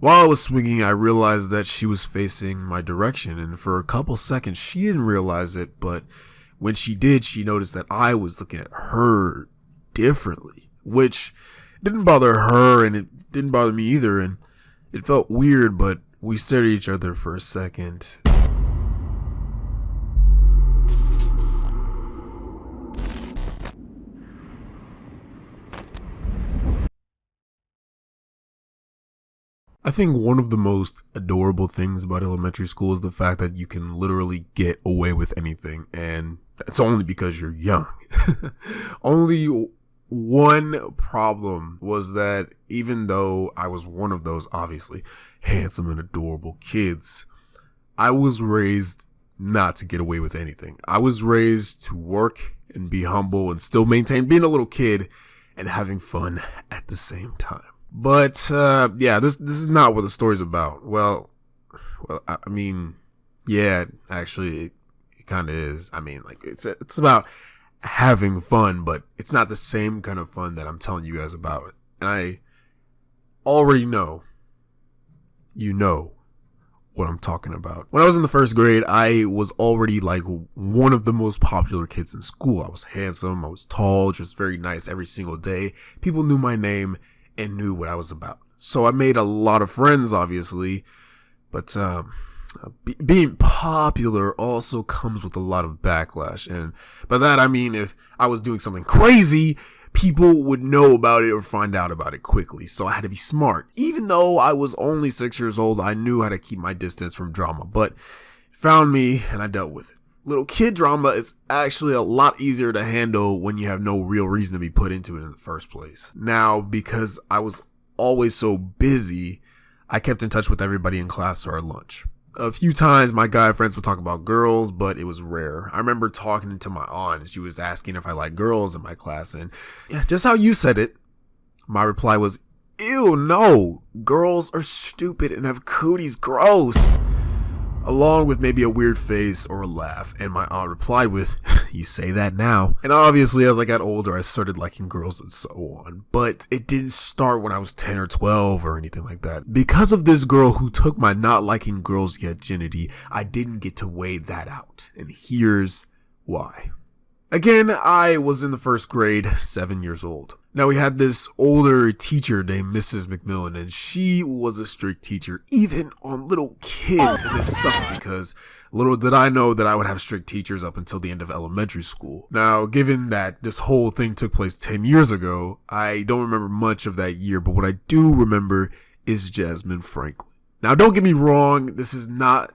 While I was swinging, I realized that she was facing my direction, and for a couple seconds, she didn't realize it, but when she did, she noticed that I was looking at her differently, which didn't bother her, and it didn't bother me either, and it felt weird, but we stared at each other for a second. I think one of the most adorable things about elementary school is the fact that you can literally get away with anything, and that's only because you're young. Only one problem was that even though I was one of those obviously handsome and adorable kids, I was raised not to get away with anything. I was raised to work and be humble and still maintain being a little kid and having fun at the same time. But yeah, this is not what the story's about. I mean, yeah, actually, it kind of is. I mean, like it's about having fun, but it's not the same kind of fun that I'm telling you guys about. And I already know, you know what I'm talking about. When I was in the first grade, I was already like one of the most popular kids in school. I was handsome, I was tall, just very nice every single day. People knew my name and knew what I was about. So I made a lot of friends, obviously, but being popular also comes with a lot of backlash. And by that, I mean, if I was doing something crazy, people would know about it or find out about it quickly. So I had to be smart. Even though I was only 6 years old, I knew how to keep my distance from drama, but found me and I dealt with it. Little kid drama is actually a lot easier to handle when you have no real reason to be put into it in the first place. Now, because I was always so busy, I kept in touch with everybody in class or at lunch. A few times my guy friends would talk about girls, but it was rare. I remember talking to my aunt and she was asking if I liked girls in my class, and yeah, just how you said it, my reply was, "Ew, no, girls are stupid and have cooties, gross." Along with maybe a weird face or a laugh, and my aunt replied with, "You say that now." And obviously, as I got older, I started liking girls and so on. But it didn't start when I was 10 or 12 or anything like that. Because of this girl who took my not liking girls yet virginity, I didn't get to weigh that out. And here's why. Again, I was in the first grade, 7 years old. Now, we had this older teacher named Mrs. McMillan, and she was a strict teacher, even on little kids. And this sucked because little did I know that I would have strict teachers up until the end of elementary school. Now, given that this whole thing took place 10 years ago, I don't remember much of that year, but what I do remember is Jasmine Franklin. Now, don't get me wrong, this is not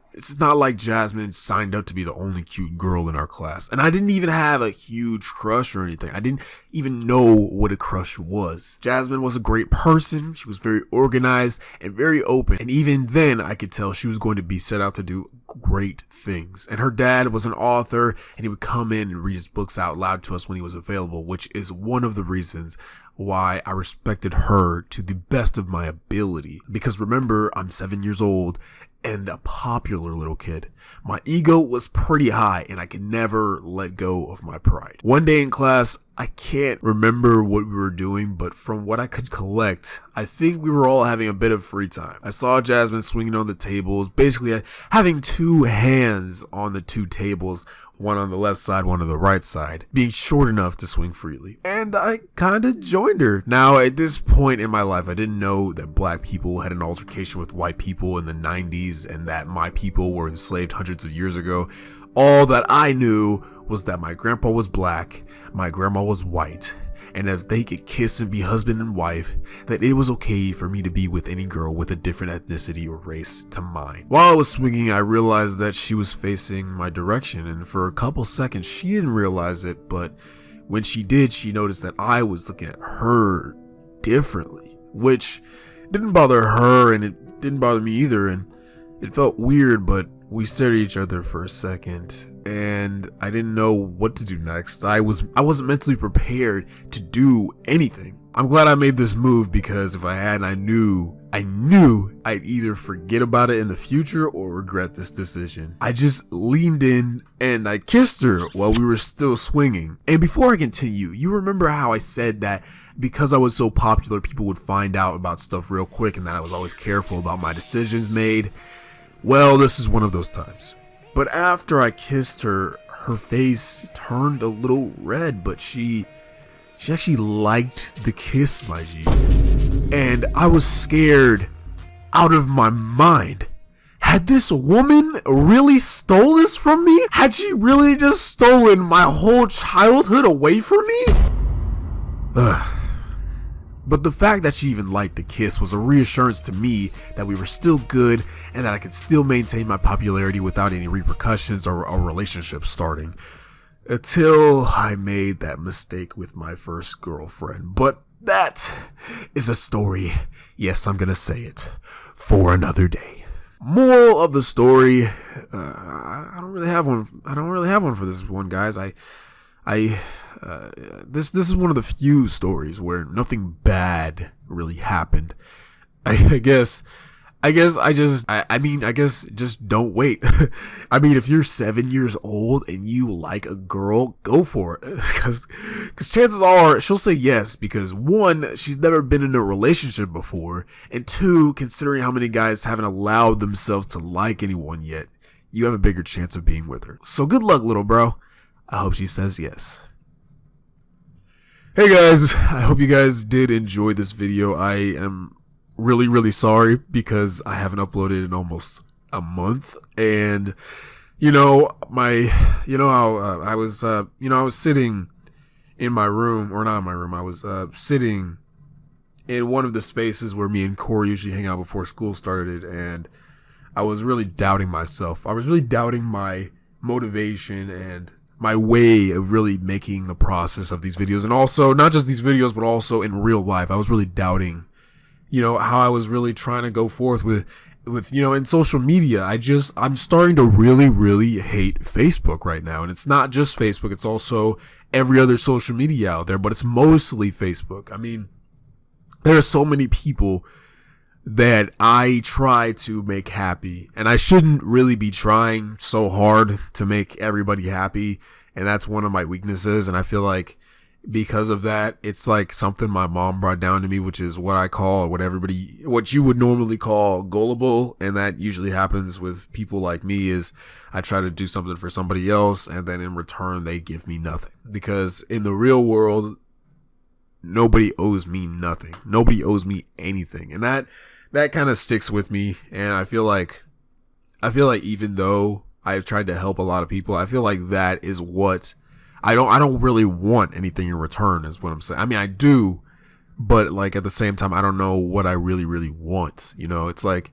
like Jasmine signed up to be the only cute girl in our class. And I didn't even have a huge crush or anything. I didn't even know what a crush was. Jasmine was a great person. She was very organized and very open. And even then, I could tell she was going to be set out to do great things. And her dad was an author, and he would come in and read his books out loud to us when he was available, which is one of the reasons why I respected her to the best of my ability. Because remember, I'm 7 years old and a popular little kid. My ego was pretty high and I could never let go of my pride. One day in class, I can't remember what we were doing, but from what I could collect, I think we were all having a bit of free time. I saw Jasmine swinging on the tables, basically having two hands on the two tables, one on the left side, one on the right side, being short enough to swing freely. And I kind of joined her. Now, at this point in my life, I didn't know that black people had an altercation with white people in the 90s and that my people were enslaved hundreds of years ago. All that I knew was that my grandpa was black, my grandma was white, and if they could kiss and be husband and wife, that it was okay for me to be with any girl with a different ethnicity or race to mine. While I was swinging, I realized that she was facing my direction, and for a couple seconds, she didn't realize it, but when she did, she noticed that I was looking at her differently, which didn't bother her, and it didn't bother me either, and it felt weird, but we stared at each other for a second, and I didn't know what to do next. I wasn't mentally prepared to do anything. I'm glad I made this move, because if I hadn't, I knew I knew I'd either forget about it in the future or regret this decision. I just leaned in and I kissed her while we were still swinging. And before I continue, you remember how I said that because I was so popular, people would find out about stuff real quick and that I was always careful about my decisions made? Well, this is one of those times. But after I kissed her, her face turned a little red, but she actually liked the kiss, my G. And I was scared out of my mind. Had this woman really stole this from me? Had she really just stolen my whole childhood away from me? Ugh. But the fact that she even liked the kiss was a reassurance to me that we were still good and that I could still maintain my popularity without any repercussions or a relationship starting. Until I made that mistake with my first girlfriend. But that is a story, yes, I'm gonna say it, for another day. Moral of the story, I don't really have one for this one, guys. This is one of the few stories where nothing bad really happened. I guess just don't wait. I mean, if you're 7 years old and you like a girl, go for it. Because chances are she'll say yes because one, she's never been in a relationship before. And two, considering how many guys haven't allowed themselves to like anyone yet, you have a bigger chance of being with her. So good luck, little bro. I hope she says yes. Hey guys, I hope you guys did enjoy this video. I am really sorry because I haven't uploaded in almost a month, and I was sitting in my room, or not in my room, I was sitting in one of the spaces where me and Corey usually hang out before school started, and I was really doubting myself. I was really doubting my motivation and my way of really making the process of these videos, and also not just these videos but also in real life. I was really doubting how I was really trying to go forth with in social media. I'm starting to really hate Facebook right now. And it's not just Facebook, it's also every other social media out there, but it's mostly Facebook. I mean, there are so many people that I try to make happy, and I shouldn't really be trying so hard to make everybody happy. And that's one of my weaknesses. And I feel like because of that, it's like something my mom brought down to me, which is what I call, what you would normally call gullible. And that usually happens with people like me, is I try to do something for somebody else, and then in return, they give me nothing. Because in the real world, nobody owes me nothing. Nobody owes me anything. And that kind of sticks with me. And I feel like even though I've tried to help a lot of people, I feel like that is what I don't really want anything in return, is what I'm saying. I mean, I do, but like at the same time, I don't know what I really want. It's like,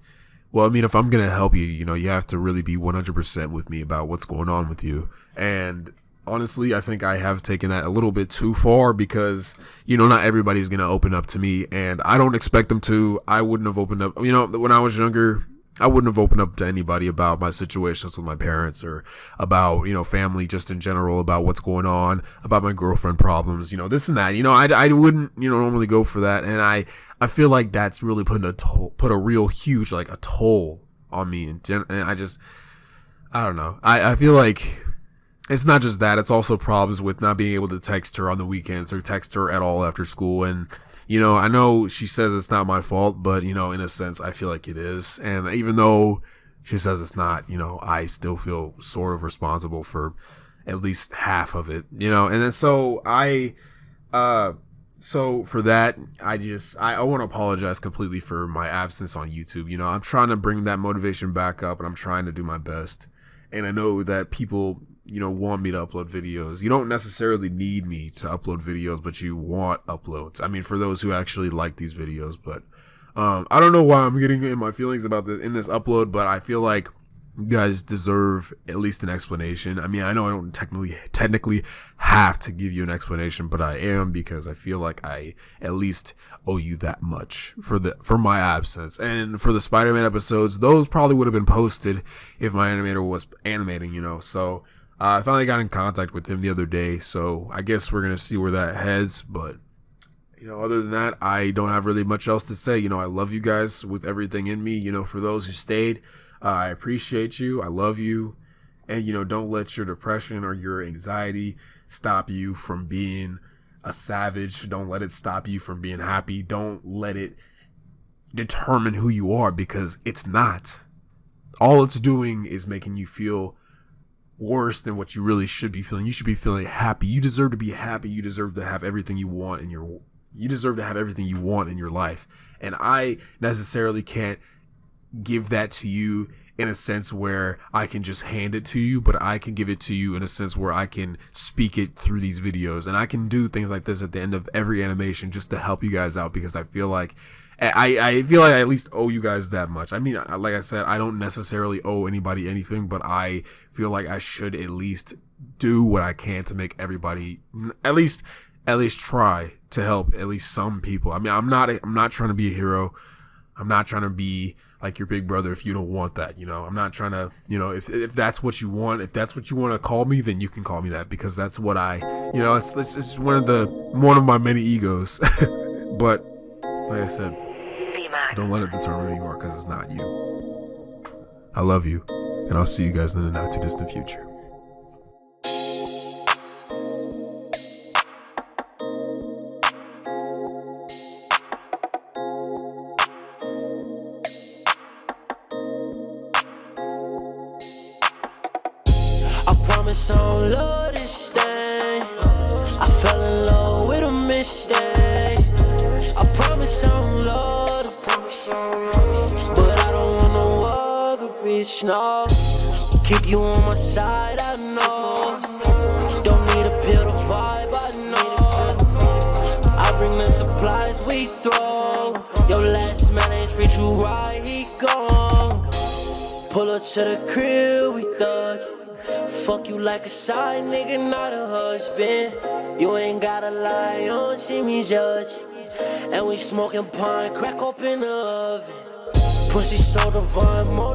well, I mean, if I'm going to help you, you have to really be 100% with me about what's going on with you. And honestly, I think I have taken that a little bit too far, because, not everybody's going to open up to me, and I don't expect them to. I wouldn't have opened up, when I was younger, I wouldn't have opened up to anybody about my situations with my parents, or about, family just in general, about what's going on, about my girlfriend problems, this and that. I wouldn't, normally go for that. And I feel like that's really put a real huge, like a toll on me. And I don't know. I feel like it's not just that, it's also problems with not being able to text her on the weekends or text her at all after school. And I know she says it's not my fault, but, in a sense, I feel like it is. And even though she says it's not, I still feel sort of responsible for at least half of it, And then so so for that, I want to apologize completely for my absence on YouTube. I'm trying to bring that motivation back up, and I'm trying to do my best. And I know that people, want me to upload videos. You don't necessarily need me to upload videos, but you want uploads. I mean, for those who actually like these videos. But I don't know why I'm getting in my feelings about in this upload, but I feel like you guys deserve at least an explanation. I mean, I know I don't technically have to give you an explanation, but I am, because I feel like I at least owe you that much for my absence. And for the Spider-Man episodes, those probably would have been posted if my animator was animating, So I finally got in contact with him the other day, so I guess we're going to see where that heads. But Other than that, I don't have really much else to say. I love you guys with everything in me. For those who stayed, I appreciate you. I love you. And, don't let your depression or your anxiety stop you from being a savage. Don't let it stop you from being happy. Don't let it determine who you are, because it's not. All it's doing is making you feel worse than what you really should be feeling. You should be feeling happy. You deserve to be happy. You deserve to have everything you want in your life. And I necessarily can't give that to you in a sense where I can just hand it to you, but I can give it to you in a sense where I can speak it through these videos, and I can do things like this at the end of every animation just to help you guys out, because I feel like I at least owe you guys that much. I mean, like I said, I don't necessarily owe anybody anything, but I feel like I should at least do what I can to make everybody at least try to help at least some people. I mean, I'm not trying to be a hero. I'm not trying to be like your big brother if you don't want that. I'm not trying to, if that's what you want, if that's what you want to call me, then you can call me that, because that's what it's one of my many egos. But like I said, don't let it determine who you are, because it's not you. I love you, and I'll see you guys in the not too distant future. I promise I don't love this thing. I fell in love with a mistake. I promise I don't love the but I don't want no other bitch, no. Keep you on my side, I know. Don't need a pill to vibe, I know. I bring the supplies we throw. Your last man ain't treat you right, he gone. Pull up to the crib, we thug. Fuck you like a side nigga, not a husband. You ain't gotta lie, you don't see me judge. And we smoking pine, crack open the oven. Pussy so divine, more